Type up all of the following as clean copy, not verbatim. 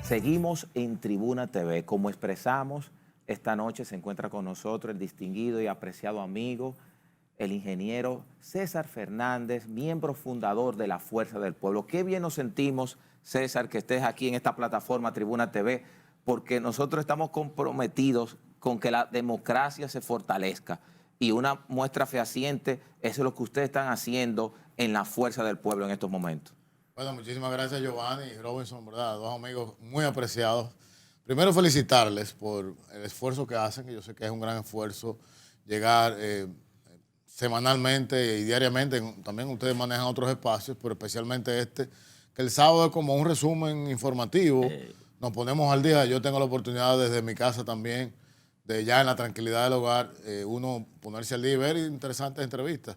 Seguimos en Tribuna TV. Como expresamos, esta noche se encuentra con nosotros el distinguido y apreciado amigo, el ingeniero César Fernández, miembro fundador de la Fuerza del Pueblo. Qué bien nos sentimos, César, que estés aquí en esta plataforma Tribuna TV, porque nosotros estamos comprometidos con que la democracia se fortalezca. Y una muestra fehaciente es lo que ustedes están haciendo en la Fuerza del Pueblo en estos momentos. Bueno, muchísimas gracias, Giovanni y Robinson, ¿verdad? Dos amigos muy apreciados. Primero, felicitarles por el esfuerzo que hacen, que yo sé que es un gran esfuerzo llegar semanalmente y diariamente. También ustedes manejan otros espacios, pero especialmente este, que el sábado es como un resumen informativo. Nos ponemos al día. Yo tengo la oportunidad desde mi casa también, de ya en la tranquilidad del hogar, uno ponerse al día y ver interesantes entrevistas.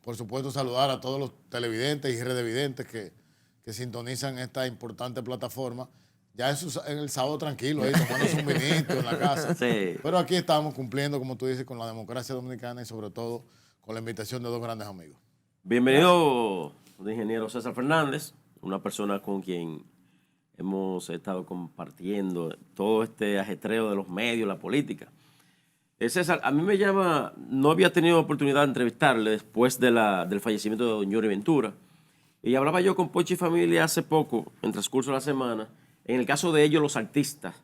Por supuesto, saludar a todos los televidentes y redevidentes que sintonizan esta importante plataforma. Ya eso en el sábado tranquilo, ahí tomándose un vinito en la casa. Sí. Pero aquí estamos cumpliendo, como tú dices, con la democracia dominicana y sobre todo con la invitación de dos grandes amigos. Bienvenido, el ingeniero César Fernández, una persona con quien hemos estado compartiendo todo este ajetreo de los medios, la política. César, a mí me llama, no había tenido oportunidad de entrevistarle después del fallecimiento de don Johnny Ventura. Y hablaba yo con Pochi Familia hace poco, en transcurso de la semana, en el caso de ellos, los artistas,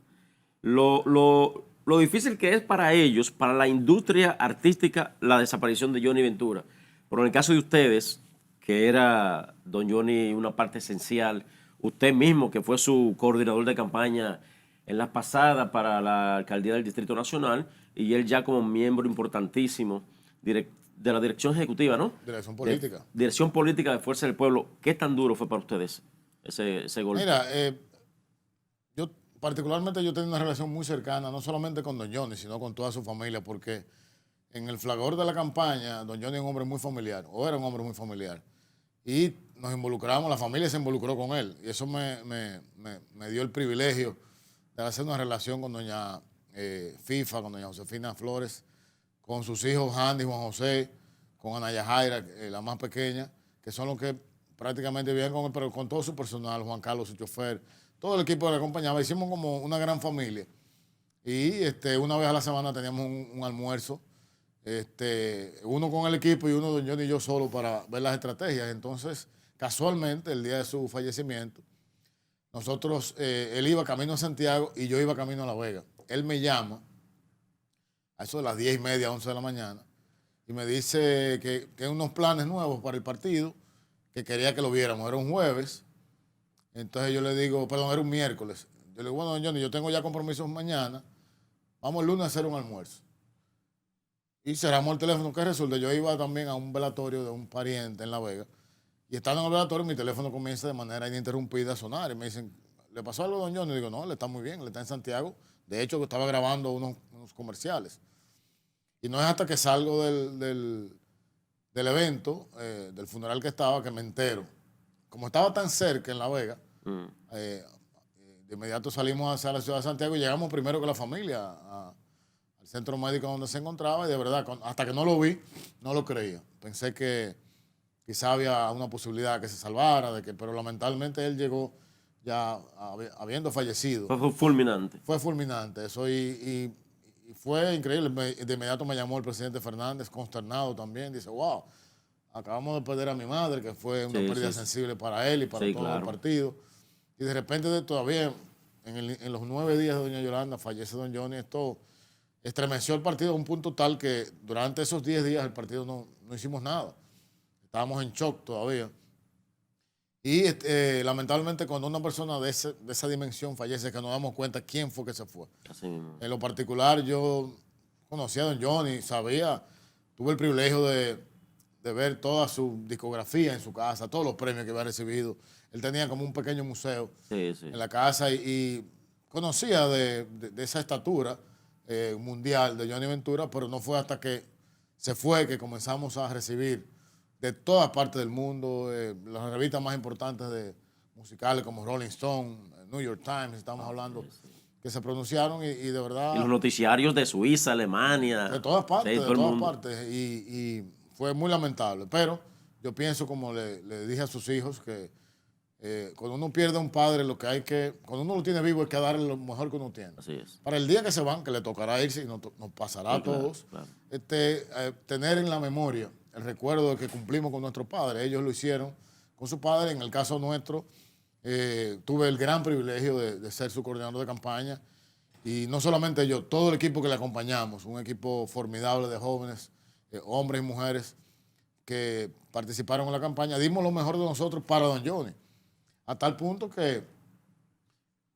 lo difícil que es para ellos, para la industria artística, la desaparición de Johnny Ventura. Pero en el caso de ustedes, que era don Johnny una parte esencial, usted mismo, que fue su coordinador de campaña en la pasada para la alcaldía del Distrito Nacional, y él ya como miembro importantísimo de la dirección ejecutiva, ¿no? Dirección política. Dirección política de Fuerza del Pueblo. ¿Qué tan duro fue para ustedes ese golpe? Mira, yo particularmente yo tengo una relación muy cercana, no solamente con don Johnny, sino con toda su familia, porque en el fragor de la campaña, don Johnny es un hombre muy familiar, o era un hombre muy familiar. Y nos involucramos, la familia se involucró con él. Y eso me dio el privilegio de hacer una relación con doña FIFA, con doña Josefina Flores, con sus hijos Andy, Juan José, con Ana Yajaira, la más pequeña, que son los que prácticamente vivían con él, pero con todo su personal, Juan Carlos, su chofer, todo el equipo que le acompañaba. Hicimos como una gran familia. Y una vez a la semana teníamos un almuerzo, uno con el equipo y uno don Johnny y yo solo para ver las estrategias. Entonces, casualmente, el día de su fallecimiento, nosotros, él iba camino a Santiago y yo iba camino a La Vega. Él me llama a eso de las 10:30, 11 de la mañana, y me dice que hay unos planes nuevos para el partido, que quería que lo viéramos. Era un jueves, entonces yo le digo, perdón, era un miércoles. Yo le digo, bueno, don Johnny, yo tengo ya compromisos mañana, vamos el lunes a hacer un almuerzo. Y cerramos el teléfono. ¿Qué resulta? Yo iba también a un velatorio de un pariente en La Vega, y estando en el velatorio, mi teléfono comienza de manera ininterrumpida a sonar, y me dicen, ¿le pasó algo a don Johnny? Y digo, no, le está muy bien, le está en Santiago. De hecho, estaba grabando unos comerciales. Y no es hasta que salgo del evento, del funeral que estaba, que me entero. Como estaba tan cerca en La Vega, de inmediato salimos hacia la ciudad de Santiago y llegamos primero con la familia al centro médico donde se encontraba. Y de verdad, hasta que no lo vi, no lo creía. Pensé que quizá había una posibilidad que se salvara, pero lamentablemente él llegó ya habiendo fallecido. Fue fulminante. Fue fulminante eso y fue increíble. De inmediato me llamó el presidente Fernández, consternado también. Dice, wow, acabamos de perder a mi madre, que fue una pérdida sensible para él y para todo el partido. Y de repente todavía, en los 9 días de doña Yolanda, fallece don Johnny. Esto estremeció el partido a un punto tal que durante esos 10 días el partido no hicimos nada. Estábamos en shock todavía. Y lamentablemente cuando una persona de esa dimensión fallece, que nos damos cuenta quién fue que se fue. Así mismo. En lo particular, yo conocía a don Johnny, tuve el privilegio de ver toda su discografía en su casa, todos los premios que había recibido. Él tenía como un pequeño museo en la casa y conocía de esa estatura mundial de Johnny Ventura, pero no fue hasta que se fue que comenzamos a recibir de todas partes del mundo, las revistas más importantes musicales como Rolling Stone, New York Times, estamos hablando, que se pronunciaron y de verdad... Y los noticiarios de Suiza, Alemania... De todas partes, de todas partes. Y fue muy lamentable. Pero yo pienso, como le dije a sus hijos, que Cuando uno pierde a un padre, cuando uno lo tiene vivo, hay que darle lo mejor que uno tiene. Así es. Para el día que se van, que le tocará irse y nos pasará Sí, a todos, claro. tener en la memoria el recuerdo de que cumplimos con nuestros padres. Ellos lo hicieron con su padre. En el caso nuestro, tuve el gran privilegio de ser su coordinador de campaña. Y no solamente yo, todo el equipo que le acompañamos, un equipo formidable de jóvenes, hombres y mujeres que participaron en la campaña, dimos lo mejor de nosotros para don Johnny. A tal punto que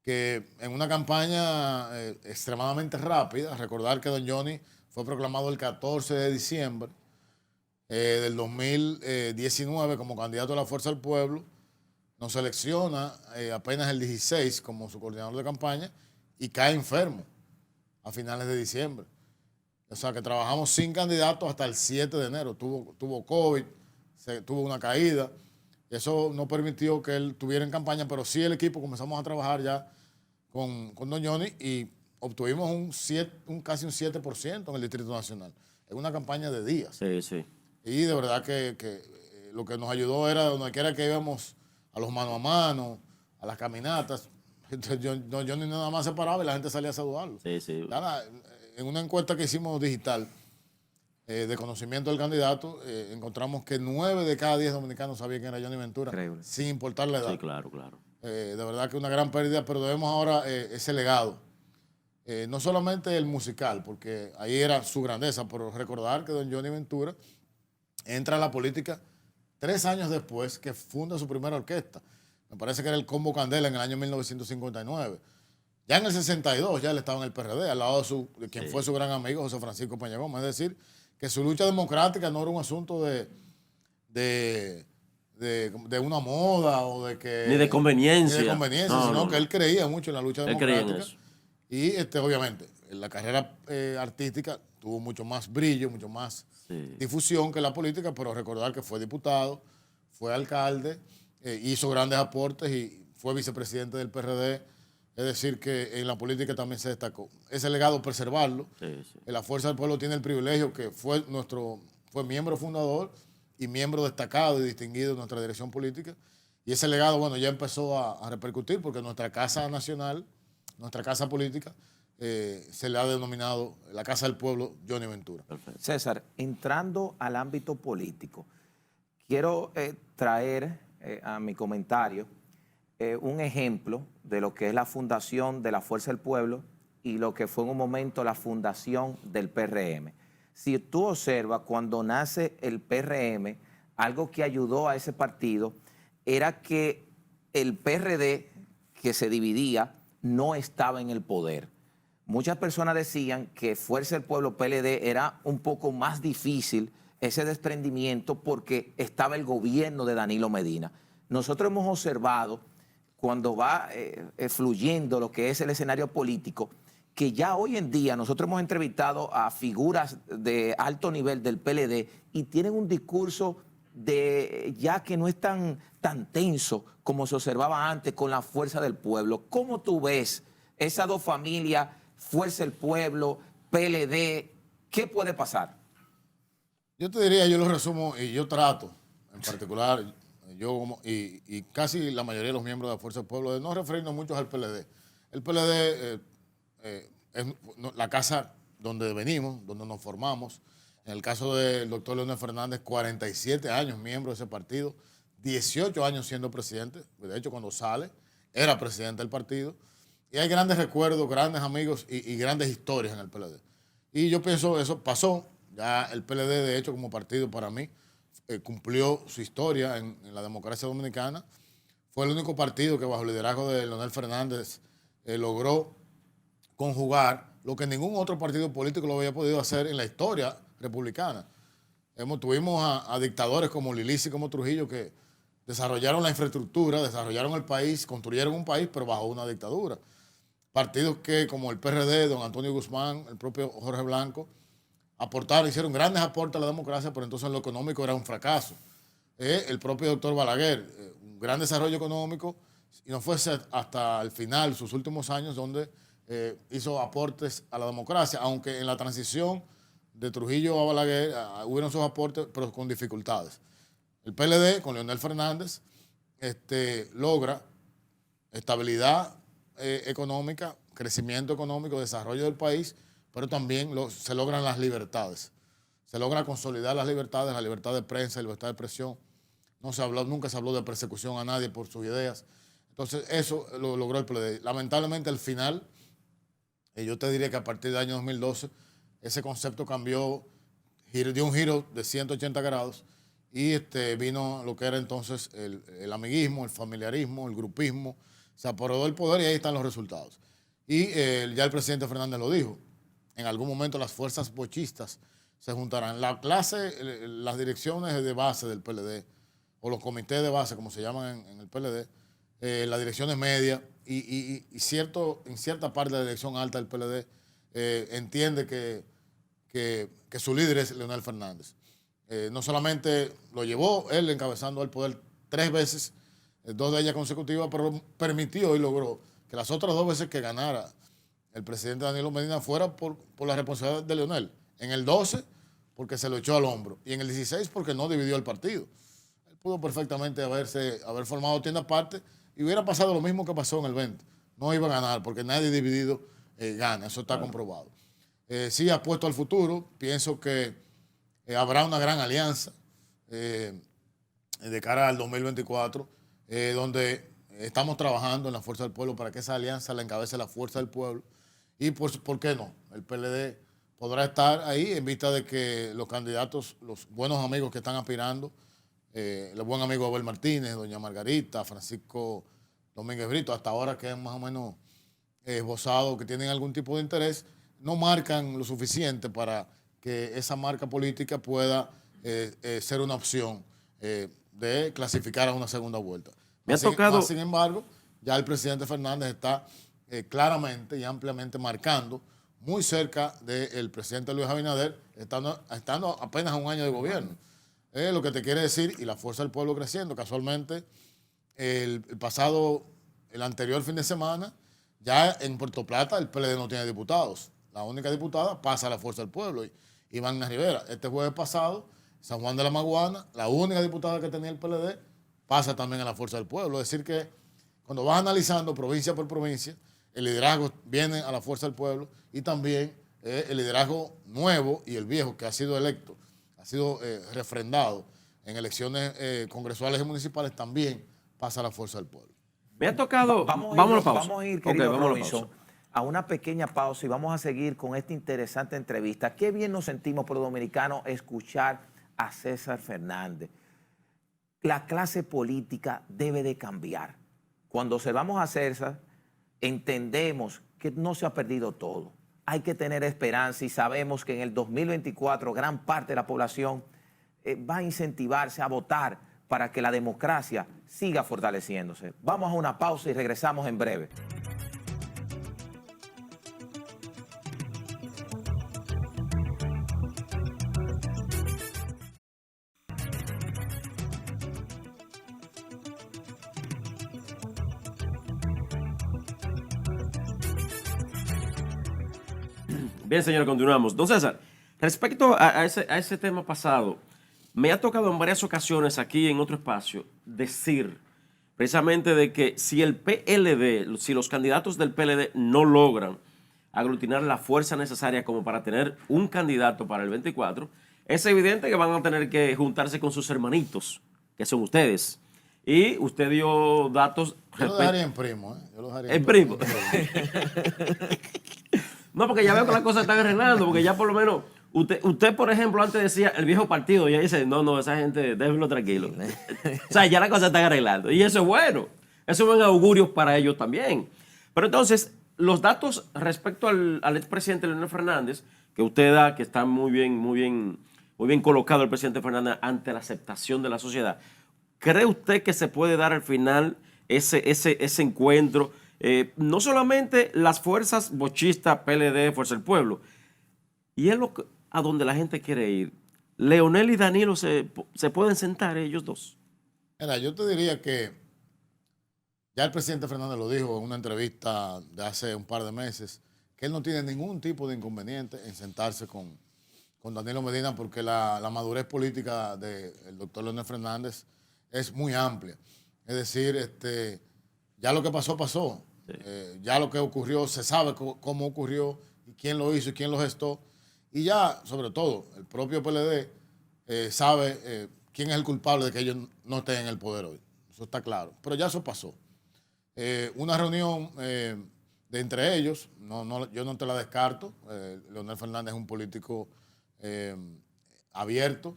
en una campaña extremadamente rápida, recordar que don Johnny fue proclamado el 14 de diciembre del 2019 como candidato a la Fuerza del Pueblo, nos selecciona apenas el 16 como su coordinador de campaña y cae enfermo a finales de diciembre. O sea que trabajamos sin candidatos hasta el 7 de enero. Tuvo COVID, tuvo una caída. Eso no permitió que él tuviera en campaña, pero sí el equipo comenzamos a trabajar ya con don Johnny y obtuvimos casi un 7% en el Distrito Nacional. Es una campaña de días. Sí, sí. Y de verdad que lo que nos ayudó era donde quiera que íbamos a los mano a mano, a las caminatas. Entonces, don Johnny nada más se paraba y la gente salía a saludarlo. Sí, sí. En una encuesta que hicimos digital de conocimiento del candidato, encontramos que 9 de cada 10 dominicanos sabían quién era Johnny Ventura, Increíble. sin importar la edad. Sí, claro, claro. De verdad que una gran pérdida, pero debemos ahora ese legado. No solamente el musical, porque ahí era su grandeza, pero recordar que don Johnny Ventura entra a la política 3 años después que funda su primera orquesta. Me parece que era el Combo Candela en el año 1959. Ya en el 62 ya él estaba en el PRD, al lado de quien fue su gran amigo, José Francisco Peña Gómez. Es decir, que su lucha democrática no era un asunto de una moda o de que... Ni de conveniencia. Ni de conveniencia, sino que él creía mucho en la lucha democrática. Él creía en eso. Y obviamente, en la carrera artística tuvo mucho más brillo, mucho más difusión que la política, pero recordar que fue diputado, fue alcalde, hizo grandes aportes y fue vicepresidente del PRD. Es decir, que en la política también se destacó. Ese legado, preservarlo. Sí, sí. La Fuerza del Pueblo tiene el privilegio que fue miembro fundador y miembro destacado y distinguido de nuestra dirección política. Y ese legado, bueno, ya empezó a repercutir porque nuestra casa nacional, nuestra casa política, se le ha denominado la Casa del Pueblo Johnny Ventura. Perfecto. César, entrando al ámbito político, quiero traer a mi comentario un ejemplo de lo que es la fundación de la Fuerza del Pueblo y lo que fue en un momento la fundación del PRM. Si tú observas, cuando nace el PRM, algo que ayudó a ese partido era que el PRD, que se dividía, no estaba en el poder. Muchas personas decían que Fuerza del Pueblo, PLD, era un poco más difícil ese desprendimiento porque estaba el gobierno de Danilo Medina. Nosotros hemos observado, cuando va fluyendo lo que es el escenario político, que ya hoy en día nosotros hemos entrevistado a figuras de alto nivel del PLD y tienen un discurso ya que no es tan tenso como se observaba antes con la Fuerza del Pueblo. ¿Cómo tú ves esas dos familias, Fuerza del Pueblo, PLD? ¿Qué puede pasar? Yo te diría, yo lo resumo y yo trato, en particular, y casi la mayoría de los miembros de la Fuerza del Pueblo, de no referirnos mucho al PLD. El PLD es la casa donde venimos, donde nos formamos. En el caso del doctor Leonel Fernández, 47 años miembro de ese partido, 18 años siendo presidente. De hecho, cuando sale, era presidente del partido. Y hay grandes recuerdos, grandes amigos y grandes historias en el PLD. Y yo pienso, eso pasó. Ya el PLD, de hecho, como partido para mí, cumplió su historia en la democracia dominicana. Fue el único partido que bajo el liderazgo de Leonel Fernández logró conjugar lo que ningún otro partido político lo había podido hacer en la historia republicana. Tuvimos a dictadores como Lilici y como Trujillo que desarrollaron la infraestructura, desarrollaron el país, construyeron un país, pero bajo una dictadura. Partidos que, como el PRD, don Antonio Guzmán, el propio Jorge Blanco, hicieron grandes aportes a la democracia, pero entonces en lo económico era un fracaso. El propio doctor Balaguer, un gran desarrollo económico, y no fue hasta el final, sus últimos años, donde hizo aportes a la democracia, aunque en la transición de Trujillo a Balaguer hubieron sus aportes, pero con dificultades. El PLD, con Leonel Fernández, logra estabilidad económica, crecimiento económico, desarrollo del país, pero también se logran las libertades. Se logra consolidar las libertades, la libertad de prensa, la libertad de expresión. Nunca se habló de persecución a nadie por sus ideas. Entonces, eso lo logró el PLD. Lamentablemente, al final, yo te diría que a partir del año 2012, ese concepto cambió, dio un giro de 180 grados y vino lo que era entonces el amiguismo, el familiarismo, el grupismo. Se apoderó del poder y ahí están los resultados. Y ya el presidente Fernández lo dijo, en algún momento las fuerzas bochistas se juntarán. Las direcciones de base del PLD, o los comités de base, como se llaman en el PLD, las direcciones medias y en cierta parte de la dirección alta del PLD entiende que su líder es Leonel Fernández. No solamente lo llevó él encabezando al poder 3 veces, 2 de ellas consecutivas, pero permitió y logró que las otras 2 veces que ganara el presidente Danilo Medina fuera por la responsabilidad de Leonel. En el 12, porque se lo echó al hombro. Y en el 16, porque no dividió el partido. Él pudo perfectamente haber formado tienda aparte y hubiera pasado lo mismo que pasó en el 20. No iba a ganar, porque nadie dividido gana. Eso está comprobado. Sí, apuesto al futuro. Pienso que habrá una gran alianza de cara al 2024, donde estamos trabajando en la Fuerza del Pueblo para que esa alianza la encabece la Fuerza del Pueblo. Y ¿por qué no? El PLD podrá estar ahí en vista de que los candidatos, los buenos amigos que están aspirando, el buen amigo Abel Martínez, doña Margarita, Francisco Domínguez Brito, hasta ahora que es más o menos esbozado, que tienen algún tipo de interés, no marcan lo suficiente para que esa marca política pueda ser una opción de clasificar a una segunda vuelta. Sin embargo, ya el presidente Fernández está claramente y ampliamente marcando, muy cerca del presidente Luis Abinader, estando apenas a un año de gobierno. Lo que te quiere decir, y la Fuerza del Pueblo creciendo. Casualmente, el anterior fin de semana, ya en Puerto Plata el PLD no tiene diputados. La única diputada pasa a la Fuerza del Pueblo, Iván Rivera. Este jueves pasado, San Juan de la Maguana, la única diputada que tenía el PLD, pasa también a la Fuerza del Pueblo. Es decir que cuando vas analizando provincia por provincia, el liderazgo viene a la Fuerza del Pueblo y también el liderazgo nuevo y el viejo que ha sido electo, ha sido refrendado en elecciones congresuales y municipales, también pasa a la Fuerza del Pueblo. Me ha tocado... Vamos a ir, querido Robinson, a una pequeña pausa y vamos a seguir con esta interesante entrevista. Qué bien nos sentimos por dominicanos escuchar a César Fernández. La clase política debe de cambiar. Cuando observamos a César, entendemos que no se ha perdido todo. Hay que tener esperanza y sabemos que en el 2024 gran parte de la población va a incentivarse a votar para que la democracia siga fortaleciéndose. Vamos a una pausa y regresamos en breve. Bien, señor, continuamos. Don César, respecto a ese tema pasado, me ha tocado en varias ocasiones aquí en otro espacio decir precisamente de que si el PLD, si los candidatos del PLD no logran aglutinar la fuerza necesaria como para tener un candidato para el 24, es evidente que van a tener que juntarse con sus hermanitos, que son ustedes. Y usted dio datos... Yo lo dejaría en primo, ¿eh? Yo lo dejaría en primo. No, porque ya veo que las cosas están arreglando, porque ya por lo menos, usted por ejemplo, antes decía el viejo partido, ya dice, no, esa gente, déjenlo tranquilo. O sea, ya las cosas están arreglando. Y eso es bueno. Eso es buen augurio para ellos también. Pero entonces, los datos respecto al expresidente Leonel Fernández, que usted da, que está muy bien colocado el presidente Fernández ante la aceptación de la sociedad, ¿cree usted que se puede dar al final ese encuentro? No solamente las fuerzas bochistas, PLD, Fuerza del Pueblo, y es a donde la gente quiere ir. Leonel y Danilo se pueden sentar ellos dos. Mira, yo te diría que ya el presidente Fernández lo dijo en una entrevista de hace un par de meses, que él no tiene ningún tipo de inconveniente en sentarse con Danilo Medina, porque la madurez política del doctor Leonel Fernández es muy amplia. Es decir, ya lo que pasó, pasó. Sí. Ya lo que ocurrió, se sabe cómo ocurrió y quién lo hizo y quién lo gestó. Y ya, sobre todo, el propio PLD sabe quién es el culpable de que ellos no estén en el poder hoy. Eso está claro. Pero ya eso pasó. Una reunión de entre ellos, yo no te la descarto. Leonel Fernández es un político abierto,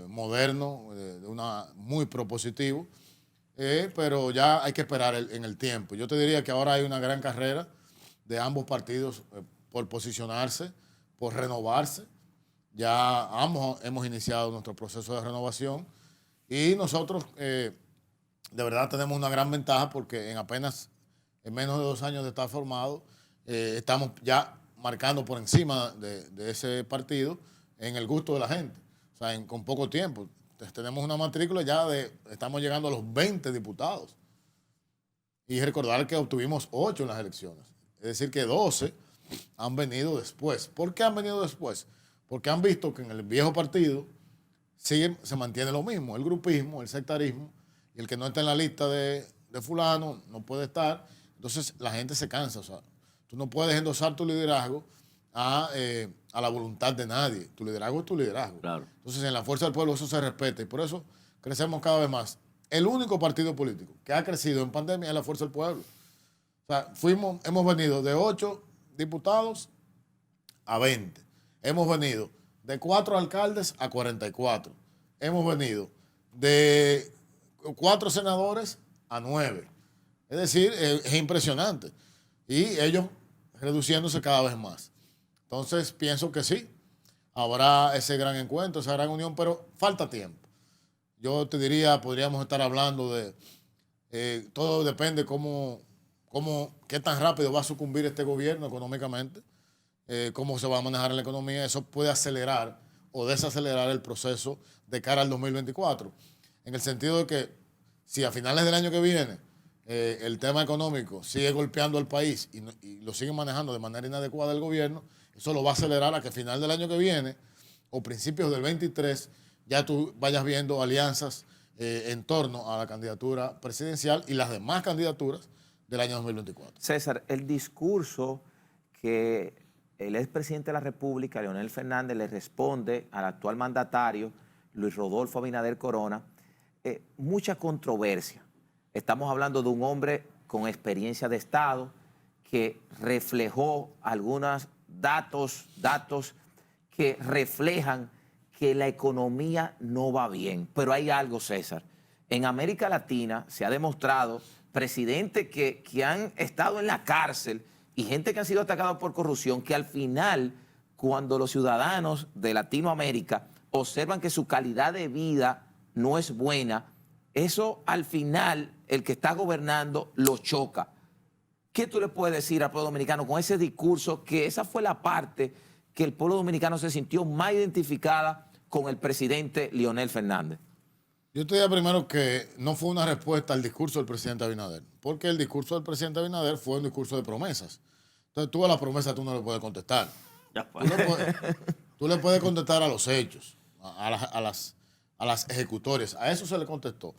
moderno, muy propositivo. Pero ya hay que esperar en el tiempo. Yo te diría que ahora hay una gran carrera de ambos partidos por posicionarse, por renovarse. Ya ambos hemos iniciado nuestro proceso de renovación y nosotros de verdad tenemos una gran ventaja porque en menos de 2 años de estar formado, estamos ya marcando por encima de ese partido en el gusto de la gente. O sea, con poco tiempo. Tenemos una matrícula ya estamos llegando a los 20 diputados. Y recordar que obtuvimos 8 en las elecciones. Es decir, que 12 han venido después. ¿Por qué han venido después? Porque han visto que en el viejo partido se mantiene lo mismo, el grupismo, el sectarismo, y el que no está en la lista de fulano no puede estar. Entonces la gente se cansa. O sea, tú no puedes endosar tu liderazgo a la voluntad de nadie. Tu liderazgo es tu liderazgo. Claro. Entonces, en la fuerza del pueblo eso se respeta y por eso crecemos cada vez más. El único partido político que ha crecido en pandemia es la fuerza del pueblo. O sea, hemos venido de 8 diputados a 20. Hemos venido de 4 alcaldes a 44. Hemos venido de 4 senadores a 9. Es decir, es impresionante. Y ellos reduciéndose cada vez más. Entonces, pienso que sí, habrá ese gran encuentro, esa gran unión, pero falta tiempo. Yo te diría, podríamos estar hablando de, todo depende qué tan rápido va a sucumbir este gobierno económicamente, cómo se va a manejar la economía. Eso puede acelerar o desacelerar el proceso de cara al 2024. En el sentido de que si a finales del año que viene el tema económico sigue golpeando al país y lo sigue manejando de manera inadecuada el gobierno, eso lo va a acelerar a que a final del año que viene o principios del 23 ya tú vayas viendo alianzas en torno a la candidatura presidencial y las demás candidaturas del año 2024. César, el discurso que el expresidente de la República, Leonel Fernández, le responde al actual mandatario, Luis Rodolfo Abinader Corona, mucha controversia. Estamos hablando de un hombre con experiencia de Estado que reflejó algunos datos que reflejan que la economía no va bien. Pero hay algo, César. En América Latina se ha demostrado presidentes que han estado en la cárcel y gente que han sido atacados por corrupción, que al final, cuando los ciudadanos de Latinoamérica observan que su calidad de vida no es buena, eso al final el que está gobernando lo choca. ¿Qué tú le puedes decir al pueblo dominicano con ese discurso, que esa fue la parte que el pueblo dominicano se sintió más identificada con el presidente Leonel Fernández? Yo te diría primero que no fue una respuesta al discurso del presidente Abinader, porque el discurso del presidente Abinader fue un discurso de promesas. Entonces tú a las promesas tú no le puedes contestar. Tú le puedes contestar a los hechos, a las ejecutorias. A eso se le contestó.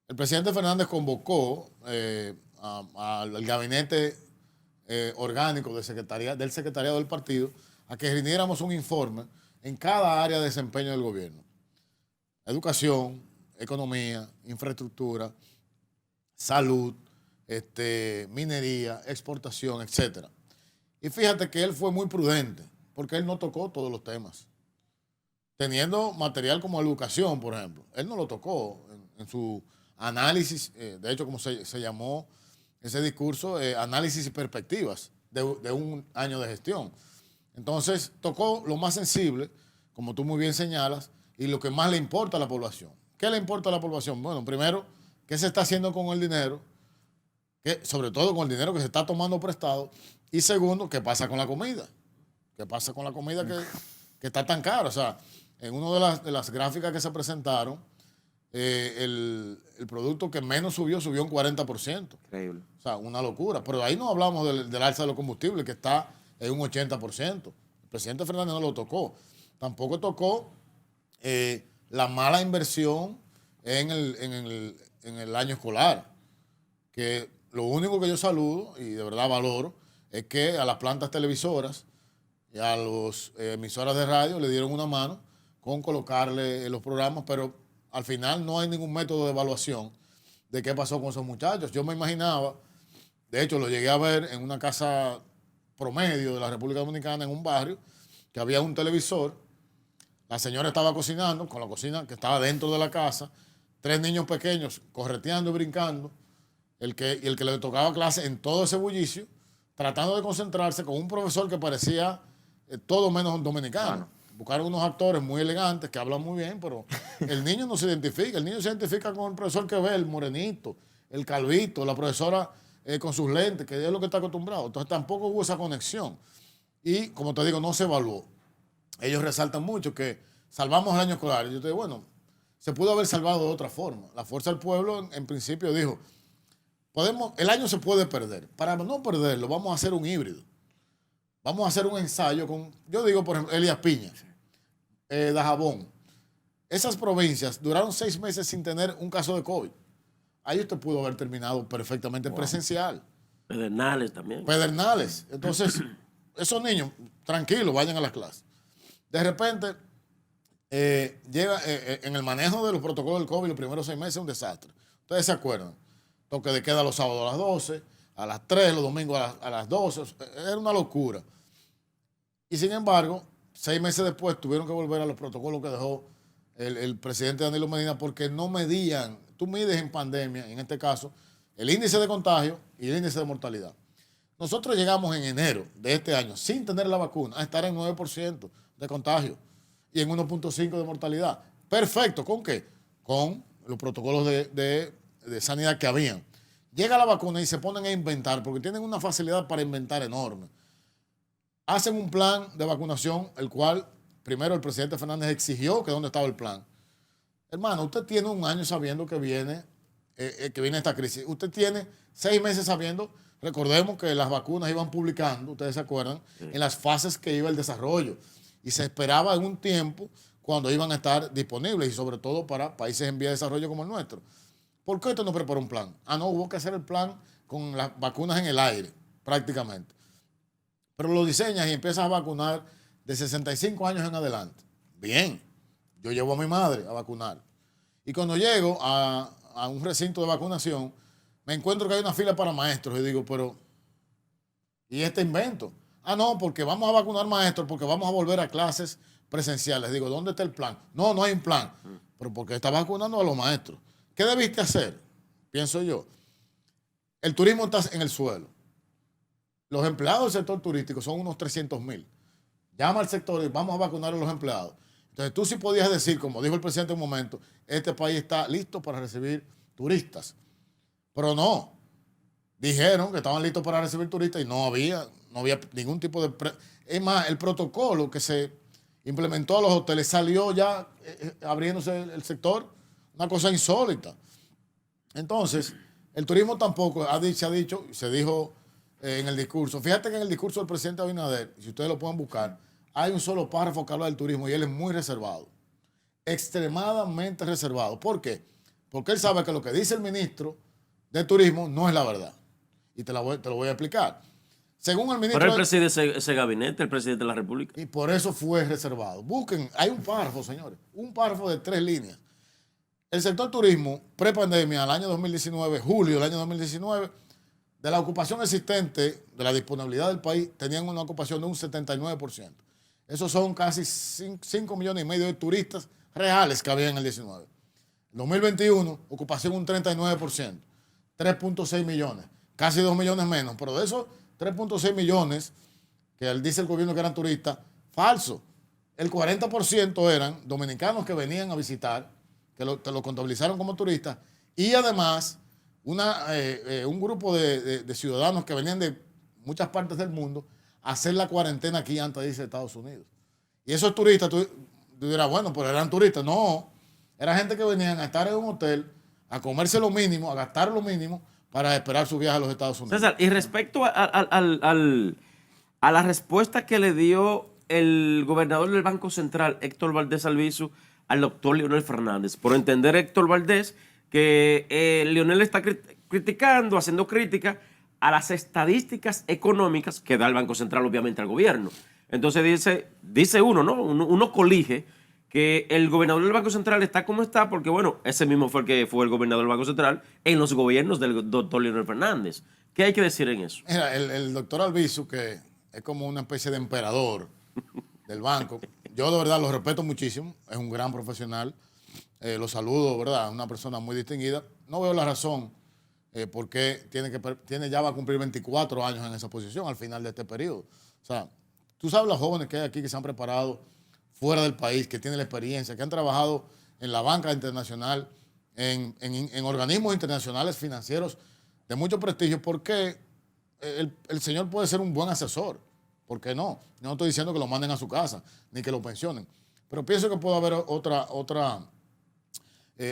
El presidente Fernández convocó al gabinete orgánico del secretariado del partido a que rindiéramos un informe en cada área de desempeño del gobierno. Educación, economía, infraestructura, salud, minería, exportación, etc. Y fíjate que él fue muy prudente, porque él no tocó todos los temas. Teniendo material como educación, por ejemplo, él no lo tocó en su análisis, de hecho, como se llamó ese discurso, análisis y perspectivas de un año de gestión. Entonces, tocó lo más sensible, como tú muy bien señalas, y lo que más le importa a la población. ¿Qué le importa a la población? Bueno, primero, ¿qué se está haciendo con el dinero? Sobre todo con el dinero que se está tomando prestado. Y segundo, ¿qué pasa con la comida? ¿Qué pasa con la comida que está tan cara? O sea, en una de las gráficas que se presentaron, el producto que menos subió un 40%. Increíble. O sea, una locura. Pero ahí no hablamos del alza de los combustibles, que está en un 80%. El presidente Fernández no lo tocó. Tampoco tocó la mala inversión en en el año escolar. Que lo único que yo saludo y de verdad valoro es que a las plantas televisoras y a las emisoras de radio le dieron una mano con colocarle los programas, pero al final no hay ningún método de evaluación de qué pasó con esos muchachos. Yo me imaginaba, de hecho lo llegué a ver en una casa promedio de la República Dominicana, en un barrio, que había un televisor, la señora estaba cocinando, con la cocina que estaba dentro de la casa, 3 niños pequeños correteando y brincando, el que le tocaba clase en todo ese bullicio, tratando de concentrarse con un profesor que parecía todo menos dominicano. Buscaron unos actores muy elegantes que hablan muy bien, pero el niño no se identifica. El niño se identifica con el profesor que ve, el morenito, el calvito, la profesora con sus lentes, que es lo que está acostumbrado. Entonces tampoco hubo esa conexión. Y como te digo, no se evaluó. Ellos resaltan mucho que salvamos el año escolar. Y yo te digo, bueno, se pudo haber salvado de otra forma. La Fuerza del Pueblo en principio dijo, el año se puede perder. Para no perderlo, vamos a hacer un híbrido. Vamos a hacer un ensayo con, yo digo, por ejemplo, Elías Piña, Dajabón. Esas provincias duraron 6 meses sin tener un caso de COVID. Ahí usted pudo haber terminado perfectamente presencial. Pedernales también. Pedernales. Entonces, esos niños, tranquilos, vayan a las clases. De repente, llega en el manejo de los protocolos del COVID, los primeros 6 meses, un desastre. Ustedes se acuerdan. Toque de queda los sábados a las 12, a las 3, los domingos a las 12. Era una locura. Y sin embargo, 6 meses después tuvieron que volver a los protocolos que dejó el presidente Danilo Medina porque no medían. Tú mides en pandemia, en este caso, el índice de contagio y el índice de mortalidad. Nosotros llegamos en enero de este año, sin tener la vacuna, a estar en 9% de contagio y en 1.5% de mortalidad. Perfecto. ¿Con qué? Con los protocolos de sanidad que habían. Llega la vacuna y se ponen a inventar, porque tienen una facilidad para inventar enorme. Hacen un plan de vacunación, el cual primero el presidente Fernández exigió que dónde estaba el plan. Hermano, usted tiene un año sabiendo que viene esta crisis. Usted tiene 6 meses sabiendo, recordemos que las vacunas iban publicando, ustedes se acuerdan, en las fases que iba el desarrollo. Y se esperaba en un tiempo cuando iban a estar disponibles, y sobre todo para países en vía de desarrollo como el nuestro. ¿Por qué usted no preparó un plan? No, hubo que hacer el plan con las vacunas en el aire, prácticamente. Pero lo diseñas y empiezas a vacunar de 65 años en adelante. Bien, yo llevo a mi madre a vacunar. Y cuando llego a un recinto de vacunación, me encuentro que hay una fila para maestros. Y digo, pero, ¿y este invento? No, porque vamos a vacunar maestros, porque vamos a volver a clases presenciales. Digo, ¿dónde está el plan? No hay un plan. Pero porque está vacunando a los maestros. ¿Qué debiste hacer? Pienso yo. El turismo está en el suelo. Los empleados del sector turístico son unos 300,000. Llama al sector y vamos a vacunar a los empleados. Entonces tú sí podías decir, como dijo el presidente en un momento, este país está listo para recibir turistas. Pero no. Dijeron que estaban listos para recibir turistas y no había ningún tipo de... Es más, el protocolo que se implementó a los hoteles salió ya abriéndose el sector. Una cosa insólita. Entonces, el turismo tampoco se dijo en el discurso. Fíjate que en el discurso del presidente Abinader, si ustedes lo pueden buscar, hay un solo párrafo que habla del turismo y él es muy reservado. Extremadamente reservado. ¿Por qué? Porque él sabe que lo que dice el ministro de Turismo no es la verdad. Y te lo voy a explicar. Según el ministro... Pero él preside ese gabinete, el presidente de la República. Y por eso fue reservado. Busquen, hay un párrafo, señores. Un párrafo de 3 líneas. El sector turismo, prepandemia, al año 2019, julio del año 2019, de la ocupación existente, de la disponibilidad del país, tenían una ocupación de un 79%. Esos son casi 5 millones y medio de turistas reales que había en el 19. En 2021, ocupación un 39%, 3.6 millones, casi 2 millones menos. Pero de esos 3.6 millones, que él dice el gobierno que eran turistas, falso. El 40% eran dominicanos que venían a visitar, que lo contabilizaron como turistas, y además un grupo de ciudadanos que venían de muchas partes del mundo a hacer la cuarentena aquí antes de irse a Estados Unidos. Y esos turistas, tú dirás, bueno, pero eran turistas. No, era gente que venían a estar en un hotel, a comerse lo mínimo, a gastar lo mínimo para esperar su viaje a los Estados Unidos. César, y respecto a la respuesta que le dio el gobernador del Banco Central, Héctor Valdés Albizu, al doctor Leonel Fernández, por entender Héctor Valdés que Leonel está criticando, haciendo crítica a las estadísticas económicas que da el Banco Central, obviamente, al gobierno. Entonces dice uno, ¿no? Uno colige que el gobernador del Banco Central está como está porque, bueno, ese mismo fue el que fue el gobernador del Banco Central en los gobiernos del doctor Leonel Fernández. ¿Qué hay que decir en eso? Mira, el doctor Albizu, que es como una especie de emperador del banco, yo de verdad lo respeto muchísimo, es un gran profesional, lo saludo, ¿verdad? Es una persona muy distinguida. No veo la razón por qué ya va a cumplir 24 años en esa posición al final de este periodo. O sea, tú sabes los jóvenes que hay aquí que se han preparado fuera del país, que tienen la experiencia, que han trabajado en la banca internacional, en organismos internacionales financieros de mucho prestigio. ¿Por qué el señor puede ser un buen asesor? ¿Por qué no? Yo no estoy diciendo que lo manden a su casa, ni que lo pensionen. Pero pienso que puede haber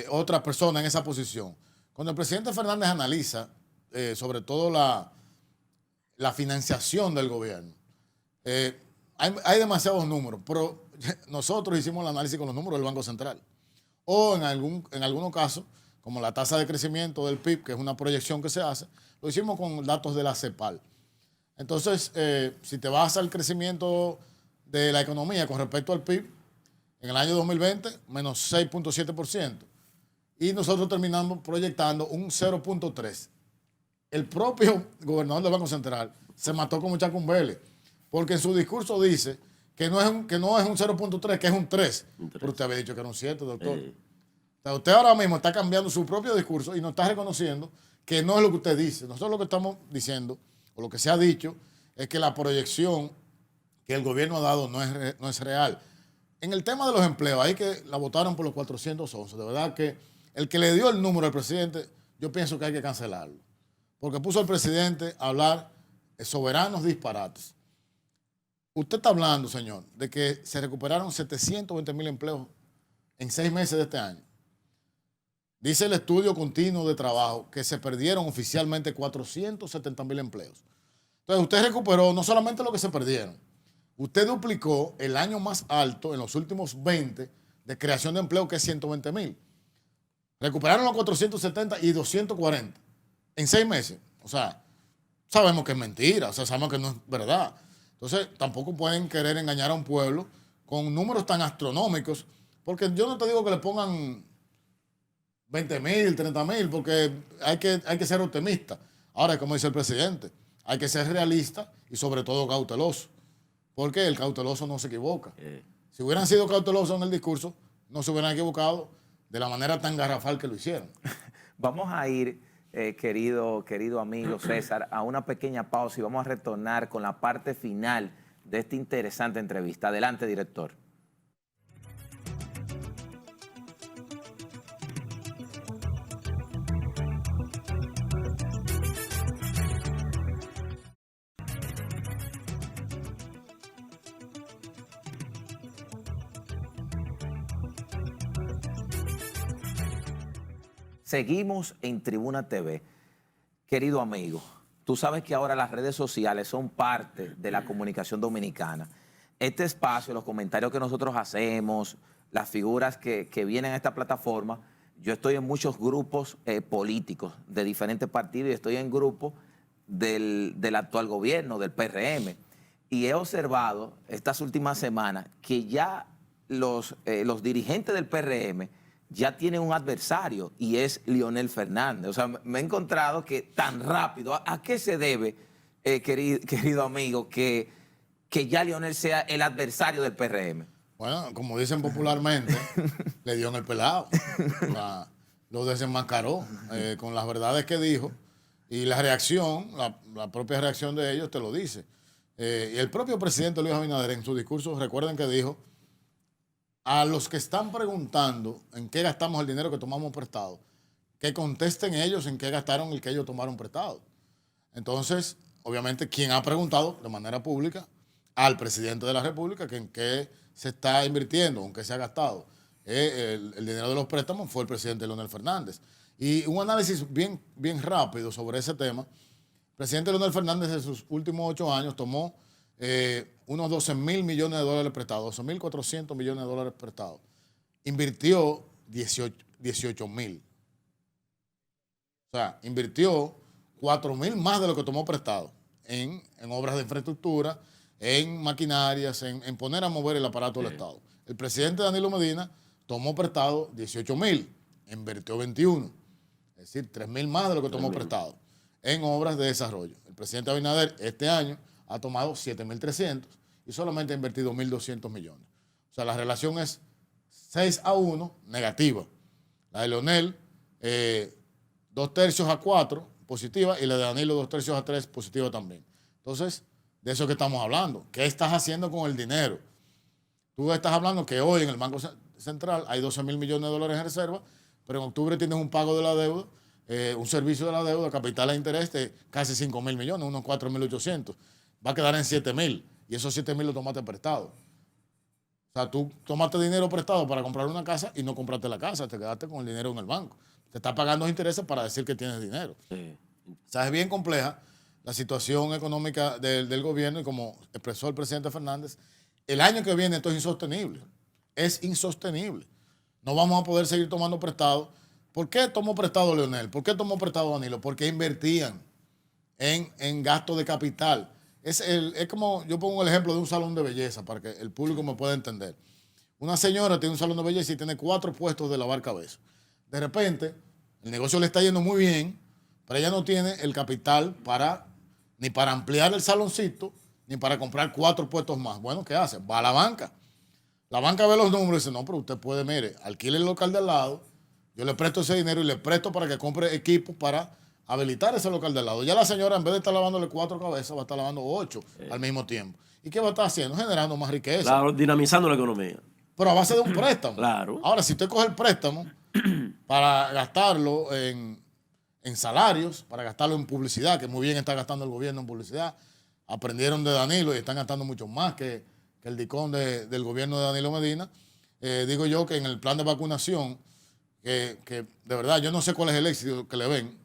otra persona en esa posición. Cuando el presidente Fernández analiza, sobre todo la financiación del gobierno, hay demasiados números, pero nosotros hicimos el análisis con los números del Banco Central. O en algunos casos, como la tasa de crecimiento del PIB, que es una proyección que se hace, lo hicimos con datos de la CEPAL. Entonces, si te vas al crecimiento de la economía con respecto al PIB, en el año 2020, menos 6.7%. Y nosotros terminamos proyectando un 0.3%. El propio gobernador del Banco Central se mató como Chacumbele, porque en su discurso dice que no es un 0.3, que es un 3. Pero usted había dicho que era un 7, doctor. O sea, usted ahora mismo está cambiando su propio discurso y no está reconociendo que no es lo que usted dice. Nosotros lo que estamos diciendo, o lo que se ha dicho, es que la proyección que el gobierno ha dado no es real. En el tema de los empleos, ahí que la votaron por los 411, de verdad que el que le dio el número al presidente, yo pienso que hay que cancelarlo. Porque puso al presidente a hablar soberanos disparates. Usted está hablando, señor, de que se recuperaron 720,000 empleos en 6 meses de este año. Dice el estudio continuo de trabajo que se perdieron oficialmente 470,000 empleos. Entonces, usted recuperó no solamente lo que se perdieron, usted duplicó el año más alto en los últimos 20 de creación de empleo, que es 120,000. Recuperaron los 470 y 240 en 6 meses. O sea, sabemos que es mentira, o sea, sabemos que no es verdad. Entonces, tampoco pueden querer engañar a un pueblo con números tan astronómicos, porque yo no te digo que le pongan 20,000, 30,000, porque hay que ser optimista. Ahora, como dice el presidente, hay que ser realista y sobre todo cauteloso, porque el cauteloso no se equivoca. Si hubieran sido cautelosos en el discurso, no se hubieran equivocado de la manera tan garrafal que lo hicieron. Vamos a ir, querido amigo César, a una pequeña pausa y vamos a retornar con la parte final de esta interesante entrevista. Adelante, director. Seguimos en Tribuna TV. Querido amigo, tú sabes que ahora las redes sociales son parte de la comunicación dominicana. Este espacio, los comentarios que nosotros hacemos, las figuras que vienen a esta plataforma, yo estoy en muchos grupos políticos de diferentes partidos y estoy en grupos del actual gobierno, del PRM. Y he observado estas últimas semanas que ya los dirigentes del PRM ya tiene un adversario y es Leonel Fernández. O sea, me he encontrado que tan rápido, ¿a qué se debe, querido amigo, que ya Leonel sea el adversario del PRM? Bueno, como dicen popularmente, le dio en el pelado. Lo desenmascaró con las verdades que dijo y la reacción, la propia reacción de ellos te lo dice. Y el propio presidente Luis Abinader en su discurso, recuerden que dijo: a los que están preguntando en qué gastamos el dinero que tomamos prestado, que contesten ellos en qué gastaron el que ellos tomaron prestado. Entonces, obviamente, quien ha preguntado de manera pública al presidente de la República que en qué se está invirtiendo, en qué se ha gastado el dinero de los préstamos, fue el presidente Leonel Fernández. Y un análisis bien rápido sobre ese tema. El presidente Leonel Fernández en sus últimos 8 años tomó unos 12,000 millones de dólares prestados, 12,400 millones de dólares prestados. Invirtió 18,000. sea, invirtió 4.000 más de lo que tomó prestado en obras de infraestructura, en maquinarias, en poner a mover el aparato del Estado. El presidente Danilo Medina tomó prestado 18.000, invirtió 21. Es decir, 3.000 más de lo que tomó prestado en obras de desarrollo. El presidente Abinader este año ha tomado 7.300 y solamente ha invertido 1.200 millones. O sea, la relación es 6-1 negativa. La de Leonel, 2/3 a 4 positiva, y la de Danilo 2/3 a 3 positiva también. Entonces, de eso que estamos hablando. ¿Qué estás haciendo con el dinero? Tú estás hablando que hoy en el Banco Central hay 12.000 millones de dólares en reserva, pero en octubre tienes un pago de la deuda, un servicio de la deuda, capital a interés de casi 5.000 millones, unos 4.800. Va a quedar en 7.000 y esos 7.000 los tomaste prestado. O sea, tú tomaste dinero prestado para comprar una casa y no compraste la casa, te quedaste con el dinero en el banco. Te está pagando intereses para decir que tienes dinero. Sí. O sea, es bien compleja la situación económica del gobierno y como expresó el presidente Fernández, el año que viene esto es insostenible. Es insostenible. No vamos a poder seguir tomando prestado. ¿Por qué tomó prestado Leonel? ¿Por qué tomó prestado Danilo? Porque invertían en gasto de capital. Es como, yo pongo el ejemplo de un salón de belleza para que el público me pueda entender. Una señora tiene un salón de belleza y tiene 4 puestos de lavar cabeza. De repente, el negocio le está yendo muy bien, pero ella no tiene el capital ni para ampliar el saloncito, ni para comprar 4 puestos más. Bueno, ¿qué hace? Va a la banca. La banca ve los números y dice, no, pero usted puede, mire, alquile el local de al lado, yo le presto ese dinero y le presto para que compre equipo para habilitar ese local de al lado. Ya la señora, en vez de estar lavándole 4 cabezas, va a estar lavando 8 al mismo tiempo. ¿Y qué va a estar haciendo? Generando más riqueza. Claro, dinamizando la economía. Pero a base de un préstamo. Claro. Ahora, si usted coge el préstamo para gastarlo en salarios, para gastarlo en publicidad, que muy bien está gastando el gobierno en publicidad, aprendieron de Danilo y están gastando mucho más que el dicón del gobierno de Danilo Medina. Digo yo que en el plan de vacunación, que de verdad yo no sé cuál es el éxito que le ven,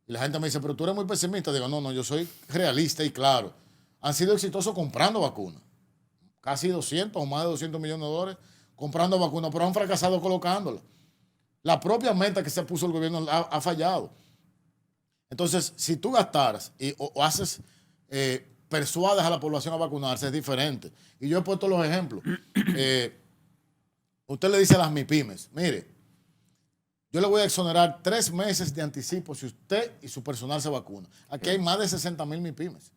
y la gente me dice, pero tú eres muy pesimista. Digo, no, yo soy realista y claro. Han sido exitosos comprando vacunas. Casi 200 o más de 200 millones de dólares comprando vacunas, pero han fracasado colocándolas. La propia meta que se puso el gobierno ha fallado. Entonces, si tú gastaras o haces, persuades a la población a vacunarse, es diferente. Y yo he puesto los ejemplos. Usted le dice a las MIPYMES, mire, yo le voy a exonerar 3 meses de anticipo si usted y su personal se vacunan. Aquí hay más de 60.000 MIPYMES.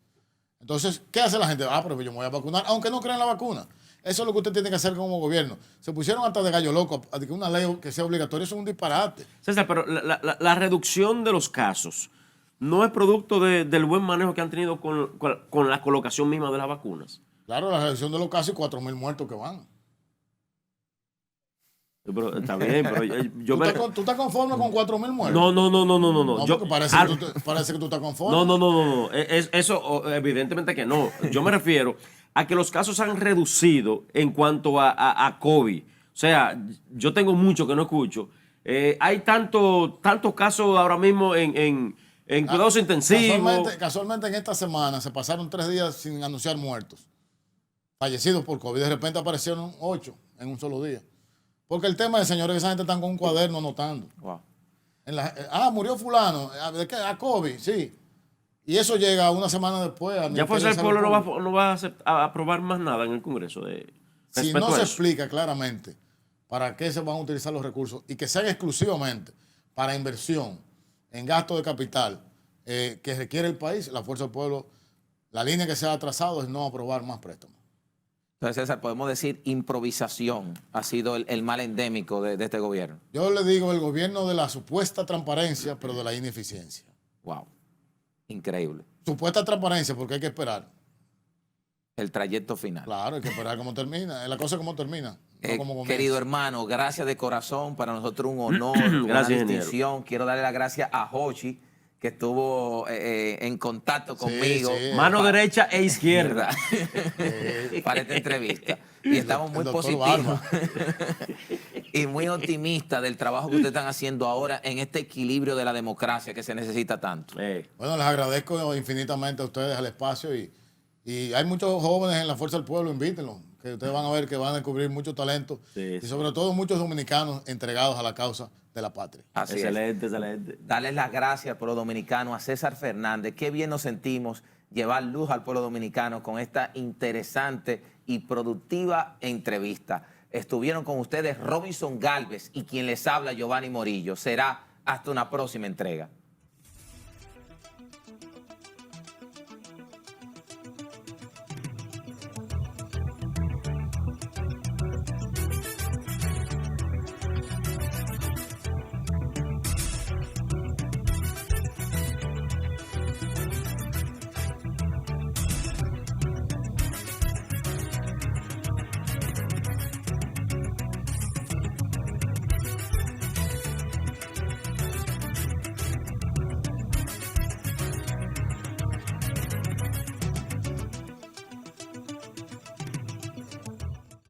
Entonces, ¿qué hace la gente? Pero yo me voy a vacunar, aunque no crean la vacuna. Eso es lo que usted tiene que hacer como gobierno. Se pusieron hasta de gallo loco a que una ley que sea obligatoria, eso es un disparate. César, pero la reducción de los casos no es producto del buen manejo que han tenido con la colocación misma de las vacunas. Claro, la reducción de los casos y 4.000 muertos que van. Pero está bien, pero ¿Tú estás conforme con 4.000 muertos? No. No, porque parece que tú estás conforme. No. Eso evidentemente que no. Yo me refiero a que los casos han reducido en cuanto a COVID. O sea, yo tengo mucho que no escucho. Hay tantos casos ahora mismo en cuidados intensivos. Casualmente en esta semana se pasaron 3 días sin anunciar muertos, fallecidos por COVID. De repente aparecieron 8 en un solo día. Porque el tema es, señores, que esa gente están con un cuaderno anotando. Wow. Murió fulano. ¿De qué? A COVID, sí. Y eso llega una semana después. Ya Fuerza del Pueblo no va a aprobar más nada en el Congreso. Si no se explica claramente para qué se van a utilizar los recursos y que sean exclusivamente para inversión en gasto de capital que requiere el país, la Fuerza del Pueblo, la línea que se ha trazado es no aprobar más préstamos. Entonces, César, podemos decir improvisación ha sido el mal endémico de este gobierno. Yo le digo el gobierno de la supuesta transparencia, pero de la ineficiencia. Wow, increíble. Supuesta transparencia porque hay que esperar. El trayecto final. Claro, hay que esperar cómo termina. La cosa es cómo termina. No como comienza. Querido hermano, gracias de corazón. Para nosotros un honor, gracias, una distinción. Quiero darle las gracias a Jochi, que estuvo en contacto conmigo. Sí. Mano derecha e izquierda. Para esta entrevista. Y estamos muy positivos y muy optimistas del trabajo que ustedes están haciendo ahora en este equilibrio de la democracia que se necesita tanto. Bueno, les agradezco infinitamente a ustedes el espacio y hay muchos jóvenes en la Fuerza del Pueblo, invítenlos. que ustedes van a ver que van a descubrir mucho talento Sí, y sí. sobre todo muchos dominicanos entregados a la causa de la patria. Así es. Excelente, excelente. Darles las gracias al pueblo dominicano, a César Fernández. Qué bien nos sentimos llevar luz al pueblo dominicano con esta interesante y productiva entrevista. Estuvieron con ustedes Robinson Galvez y quien les habla, Giovanni Morillo. Será hasta una próxima entrega.